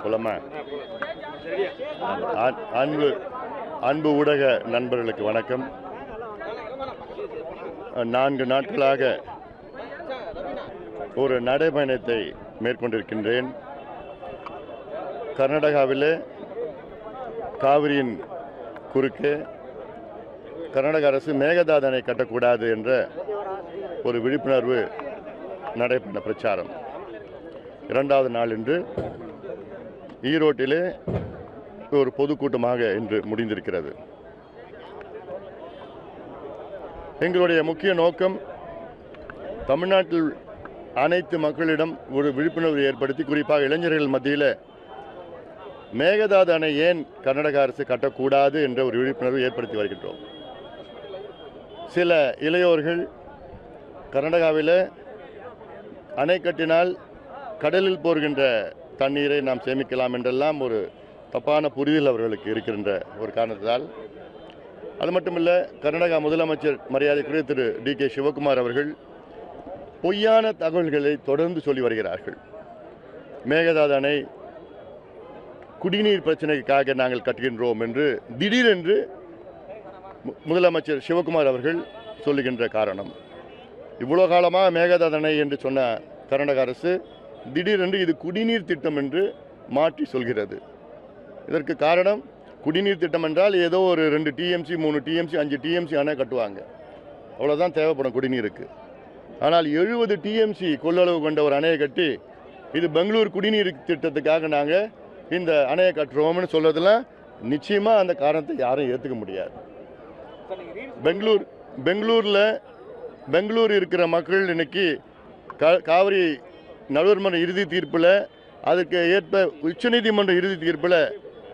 குலமா அன்பு அன்பு ஊடக நண்பர்களுக்கு வணக்கம். 4 நாட்களாக ஒரு நடைபயணத்தை மேற்கொண்டிருக்கின்றேன். கர்நாடகாவிலே காவிரியின் குறுக்கே கர்நாடக அரசு மேகதாது அணை கட்டக்கூடாது என்ற ஒரு விழிப்புணர்வு நடைபெற்ற பிரச்சாரம் 2வது நாள் இன்று ஈரோட்டிலே ஒரு பொதுக்கூட்டமாக இன்று முடிந்திருக்கிறது. எங்களுடைய முக்கிய நோக்கம் தமிழ்நாட்டில் அனைத்து மக்களிடம் ஒரு விழிப்புணர்வு ஏற்படுத்தி, குறிப்பாக இளைஞர்கள் மத்தியில் மேகதாது அணை ஏன் கர்நாடக அரசு கட்டக்கூடாது என்ற ஒரு விழிப்புணர்வு ஏற்படுத்தி வருகின்றோம். சில இளையோர்கள் கர்நாடகாவில் அணை கட்டினால் கடலில் போகின்ற தண்ணீரை நாம் சேமிக்கலாம் என்றெல்லாம் ஒரு தப்பான புரிதல் அவர்களுக்கு இருக்கின்ற ஒரு காரணத்தால், அது மட்டுமல்ல, கர்நாடகா முதலமைச்சர் மரியாதைக்குரிய திரு டி.கே. சிவகுமார் அவர்கள் பொய்யான தகவல்களை தொடர்ந்து சொல்லி வருகிறார்கள். மேகதாது அணை குடிநீர் பிரச்சனைக்காக நாங்கள் கட்டுகின்றோம் என்று திடீரென்று முதலமைச்சர் சிவகுமார் அவர்கள் சொல்லுகின்ற காரணம், இவ்வளோ காலமாக மேகதாது அணை என்று சொன்ன கர்நாடக அரசு திடீரென்று இது குடிநீர் திட்டம் என்று மாற்றி சொல்கிறது. இதற்கு காரணம், குடிநீர் திட்டம் என்றால் ஏதோ ஒரு 2 டிஎம்சி 3 டிஎம்சி 5 டிஎம்சி அணை கட்டுவாங்க, அவ்வளோதான் தேவைப்படும் குடிநீருக்கு. ஆனால் 70 டிஎம்சி கொள்ளளவு கொண்ட ஒரு அணையை கட்டி இது பெங்களூர் குடிநீர் திட்டத்துக்காக நாங்கள் இந்த அணையை கட்டுறோம்னு சொல்றதெல்லாம் நிச்சயமாக அந்த காரணத்தை யாரும் ஏற்றுக்க முடியாது. பெங்களூர் இருக்கிற மக்கள் இன்னைக்கு காவிரி நடுவர்மன்ற இறுதி தீர்ப்பில், அதற்கு ஏற்ப உச்சநீதிமன்ற இறுதி தீர்ப்பில்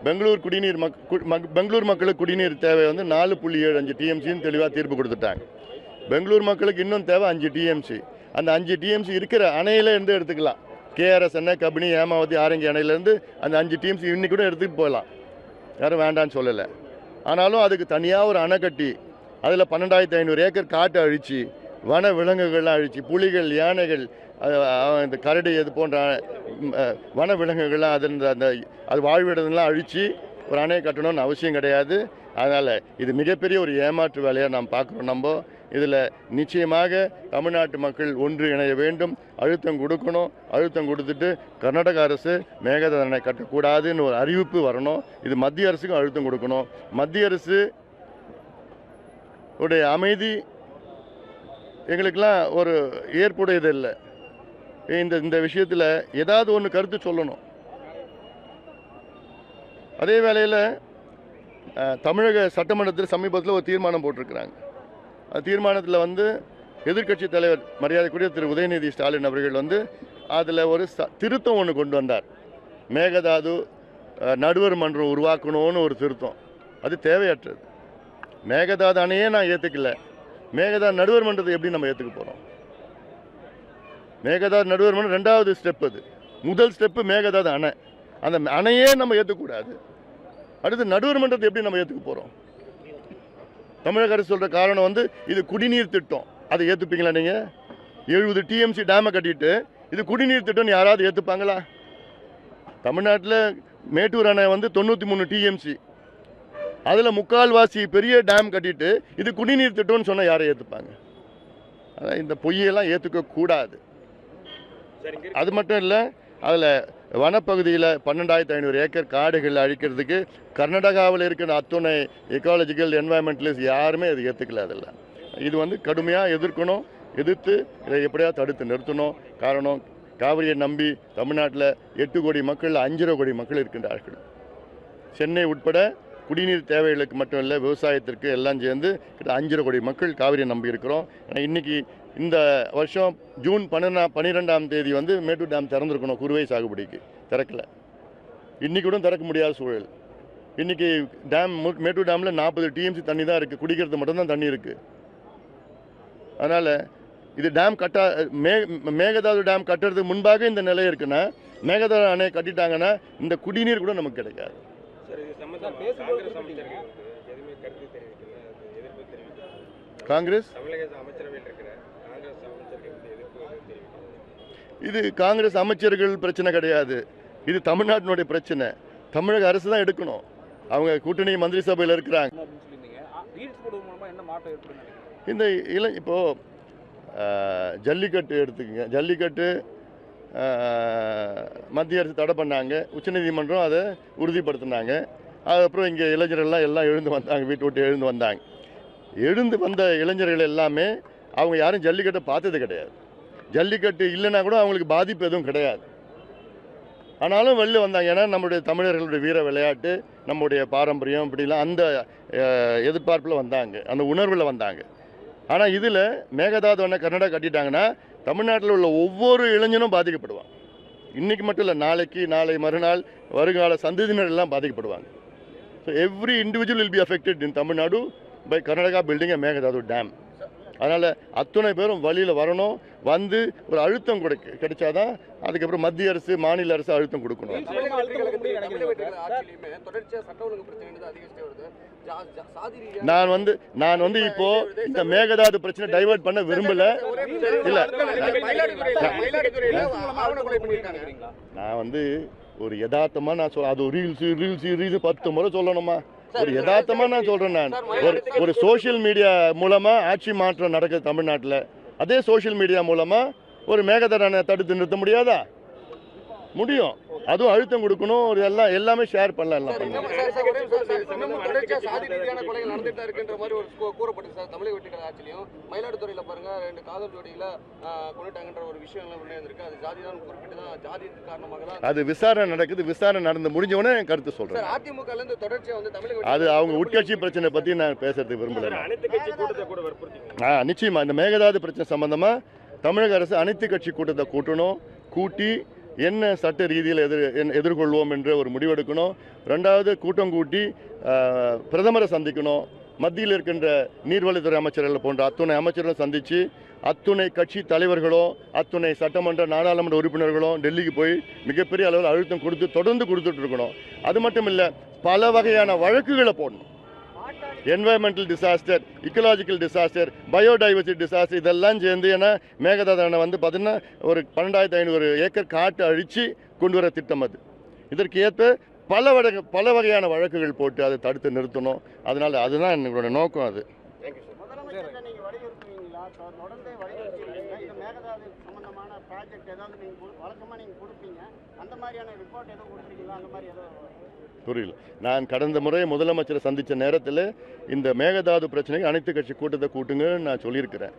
பெங்களூர் மக்களுக்கு குடிநீர் தேவை 4.75 டிஎம்சின்னு தெளிவாக தீர்ப்பு கொடுத்துட்டாங்க. பெங்களூர் மக்களுக்கு இன்னும் தேவை 5 டிஎம்சி. அந்த 5 டிஎம்சி இருக்கிற அணையிலேருந்து எடுத்துக்கலாம். கேஆர்எஸ் அணை, கபினி, ஏமாவதி, ஆரங்கி அணையிலேருந்து அந்த 5 டிஎம்சி இன்னைக்கு கூட எடுத்துகிட்டு போகலாம், யாரும் வேண்டான்னு சொல்லலை. ஆனாலும் அதுக்கு தனியாக ஒரு அணை கட்டி அதில் 12,500 ஏக்கர் காட்டை அழித்து, வன விலங்குகள்லாம் அழித்து, புலிகள், யானைகள், இந்த கரடி, இது போன்ற வன விலங்குகள்லாம் அது வாழ்விடங்கள்லாம் அழித்து ஒரு அணையை கட்டணும்னு அவசியம் கிடையாது. அதனால் இது மிகப்பெரிய ஒரு ஏமாற்று வேலையாக நாம் பார்க்குறோம். நம்ம இதில் நிச்சயமாக தமிழ்நாட்டு மக்கள் ஒன்று இணைய வேண்டும், அழுத்தம் கொடுக்கணும். அழுத்தம் கொடுத்துட்டு கர்நாடக அரசு மேகதாது அணை கட்டக்கூடாதுன்னு ஒரு அறிவிப்பு வரணும். இது மத்திய அரசுக்கும் அழுத்தம் கொடுக்கணும். மத்திய அரசு உடைய அமைதி எங்களுக்கெல்லாம் ஒரு ஏற்புடையது இல்லை. இந்த விஷயத்தில் ஏதாவது ஒன்று கருத்து சொல்லணும். அதே வேளையில் தமிழக சட்டமன்றத்தில் சமீபத்தில் ஒரு தீர்மானம் போட்டிருக்கிறாங்க. அந்த தீர்மானத்தில் எதிர்க்கட்சி தலைவர் மரியாதைக்குரிய திரு உதயநிதி ஸ்டாலின் அவர்கள் அதில் ஒரு திருத்தம் ஒன்று கொண்டு வந்தார். மேகதாது நடுவர் மன்றம் உருவாக்கணும்னு ஒரு திருத்தம். அது தேவையற்றது. மேகதாது அணையே நான் ஏற்றுக்கல, மேகதாது நடுவர் மன்றத்தை எப்படி நம்ம ஏற்றுக்க போகிறோம்? மேகதாது நடுவர் மன்றம் 2வது ஸ்டெப். அது முதல் ஸ்டெப்பு மேகதாது அணை. அந்த அணையே நம்ம ஏற்றுக்கூடாது. அடுத்து நடுவர் மன்றத்தை எப்படி நம்ம ஏற்றுக்க போகிறோம்? தமிழக அரசு சொல்கிற காரணம் இது குடிநீர் திட்டம். அதை ஏற்றுப்பீங்களா நீங்கள்? 70 டிஎம்சி டேமை கட்டிட்டு இது குடிநீர் திட்டம்னு யாராவது ஏற்றுப்பாங்களா? தமிழ்நாட்டில் மேட்டூர் அணை 93 டிஎம்சி, அதில் முக்கால்வாசி பெரிய டேம் கட்டிட்டு இது குடிநீர் திட்டம்னு சொன்னால் யாரை ஏற்றுப்பாங்க? அதான் இந்த பொய்யெல்லாம் ஏற்றுக்கக்கூடாது. அது மட்டும் இல்லை, அதில் வனப்பகுதியில் 12,500 ஏக்கர் காடுகள் அழிக்கிறதுக்கு கர்நாடகாவில் இருக்கிற அத்துணை எக்காலஜிக்கல் என்வாயன்மெண்டலிஸ்ட் யாருமே அது ஏற்றுக்கல. அதெல்லாம் இது கடுமையாக எதிர்க்கணும். எதிர்த்து இதை எப்படியாவது தடுத்து நிறுத்தணும். காரணம், காவிரியை நம்பி தமிழ்நாட்டில் 8 கோடி மக்கள் 5.5 கோடி மக்கள் இருக்கின்றார்கள். சென்னை உட்பட குடிநீர் தேவைகளுக்கு மட்டும் இல்லை, விவசாயத்திற்கு எல்லாம் சேர்ந்து 5.5 கோடி மக்கள் காவிரியை நம்பி இருக்கிறோம். இன்னைக்கு இந்த வருஷம் ஜூன் 12ஆம் தேதி மேட்டூர் டேம் திறந்துருக்கணும், குறுவை சாகுபடிக்கு திறக்கலை. இன்றைக்கி கூட திறக்க முடியாத சூழல். இன்றைக்கி மேட்டூர் டேமில் 40 டிஎம்சி தண்ணி தான் இருக்குது, குடிக்கிறது மட்டும்தான் தண்ணி இருக்குது. அதனால் இது டேம் மேகதாது டேம் கட்டுறதுக்கு முன்பாக இந்த நிலை இருக்குன்னா, மேகதாது அணை கட்டிட்டாங்கன்னா இந்த குடிநீர் கூட நமக்கு கிடைக்காது. காங்கிரஸ் இது காங்கிரஸ் அமைச்சர்கள் பிரச்சனை கிடையாது. இது தமிழ்நாட்டினுடைய பிரச்சனை. தமிழக அரசு தான் எடுக்கணும். அவங்க கூட்டணி மந்திரி சபையில் இருக்கிறாங்க. இந்த இப்போது ஜல்லிக்கட்டு எடுத்துக்கங்க. ஜல்லிக்கட்டு மத்திய அரசு தடை பண்ணாங்க, உச்சநீதிமன்றம் அதை உறுதிப்படுத்தினாங்க. அதுக்கப்புறம் இங்கே இளைஞர்கள்லாம் எல்லாம் எழுந்து வந்தாங்க, வீட்டு விட்டு எழுந்து வந்தாங்க. எழுந்து வந்த இளைஞர்கள் எல்லாமே அவங்க யாரும் ஜல்லிக்கட்டை பார்த்தது கிடையாது. ஜல்லிக்கட்டு இல்லைன்னா கூட அவங்களுக்கு பாதிப்பு எதுவும் கிடையாது. ஆனாலும் வெளில வந்தாங்க. ஏன்னா நம்மளுடைய தமிழர்களுடைய வீர விளையாட்டு, நம்முடைய பாரம்பரியம், இப்படிலாம் அந்த எதிர்பார்ப்பில் வந்தாங்க, அந்த உணர்வில் வந்தாங்க. ஆனால் இதில் மேகதாது அணை கர்நாடகா கட்டிட்டாங்கன்னா தமிழ்நாட்டில் உள்ள ஒவ்வொரு இளைஞனும் பாதிக்கப்படுவாங்க. இன்றைக்கி மட்டும் இல்லை, நாளைக்கு, நாளை மறுநாள், வருங்கால சந்ததியினர் எல்லாம் பாதிக்கப்படுவாங்க. So every individual will be affected in Tamil Nadu by Karnataka building a Mekedatu dam. அதனால் அத்தனை பேரும் வழியில் வரணும். வந்து ஒரு அழுத்தம் கிடைச்சாதான் அதுக்கப்புறம் மத்திய அரசு, மாநில அரசு அழுத்தம் கொடுக்கணும். நான் வந்து இப்போ இந்த மேகதாது பிரச்சனை டைவர்ட் பண்ண விரும்பல. இல்ல, நான் வந்து ஒரு யதார்த்தமா நான் சொல்ல, அது ரீல்ஸ் 10 முறை சொல்லணுமா? ஒரு யதார்த்தமா நான் சொல்றேன். நான் ஒரு சோசியல் மீடியா மூலமா ஆட்சி மாற்றம் நடக்குது தமிழ்நாட்டில். அதே சோசியல் மீடியா மூலமா ஒரு மேகதாது தடுத்து நிறுத்த முடியாதா? முடியும். அதுவும் அழுத்தம் கொடுக்கணும். ஒரு எல்லாமே ஷேர் பண்ணலாம். மயிலாடுதுறையில பாருங்க 2 காதல் ஜோடியில கொண்டுட்டாங்கன்ற ஒரு விஷயம் இருக்கு. அது ஜாதிதான் குறிப்பிட்டு தான், ஜாதி காரணமாக தான் அது விசாரணை நடக்குது. விசாரணை நடந்து முடிஞ்சவனே கருத்து சொல்றேன். அதிமுக இருந்து தொடர்ச்சியா வந்து தமிழக அது அவங்க உட்கட்சி பிரச்சனை பத்தி நான் பேசுறதுக்கு விரும்பல. அனைத்து கட்சி கூட்டத்தை கூட வற்புறுத்தி நிச்சயமா இந்த மேகதாது பிரச்சனை சம்பந்தமா தமிழக அரசு அனைத்து கட்சி கூட்டத்தை கூட்டி என்ன சட்ட ரீதியில் எதிர்கொள்வோம் என்ற ஒரு முடிவெடுக்கணும். 2வது கூட்டம் கூட்டி பிரதமரை சந்திக்கணும். மத்தியில் இருக்கின்ற நீர்வழித்துறை அமைச்சர்கள் போன்ற அத்துணை அமைச்சர்களை சந்தித்து அத்துணை கட்சி தலைவர்களும் அத்துணை சட்டமன்ற நாடாளுமன்ற உறுப்பினர்களும் டெல்லிக்கு போய் மிகப்பெரிய அளவில் அழுத்தம் தொடர்ந்து கொடுத்துட்டு இருக்கணும். அது மட்டும் இல்லை, பல வகையான வழக்குகளை போடணும். Environmental disaster, ecological disaster, biodiversity disaster, இதெல்லாம் சேர்ந்து. ஏன்னா மேகதாது அணை வந்து பார்த்தீங்கன்னா ஒரு 12,500 ஏக்கர் காட்டு அழித்து கொண்டு வர திட்டம். அது இதற்கு ஏற்ப பல வகையான வழக்குகள் போட்டு அதை தடுத்து நிறுத்தணும். அதனால் அதுதான் எங்களோட நோக்கம். அது புரியல. நான் கடந்த முறை முதலமைச்சரை சந்தித்த நேரத்தில் இந்த மேகதாது பிரச்சனைக்கு அனைத்து கட்சி கூட்டத்தை கூட்டுங்கன்னு நான் சொல்லியிருக்கிறேன்.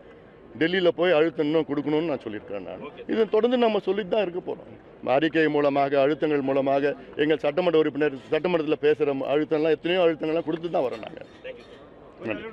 டெல்லியில் போய் அழுத்தம் இன்னும் கொடுக்கணும்னு நான் சொல்லியிருக்கிறேன். நான் இது தொடர்ந்து நம்ம சொல்லிட்டு தான் இருக்க போகிறோம். அறிக்கை மூலமாக, அழுத்தங்கள் மூலமாக, எங்கள் சட்டமன்ற உறுப்பினர் சட்டமன்றத்தில் பேசுகிற அழுத்தம்லாம் எத்தனையோ அழுத்தங்கள்லாம் கொடுத்து தான் வரோம் நாங்கள். நன்றி.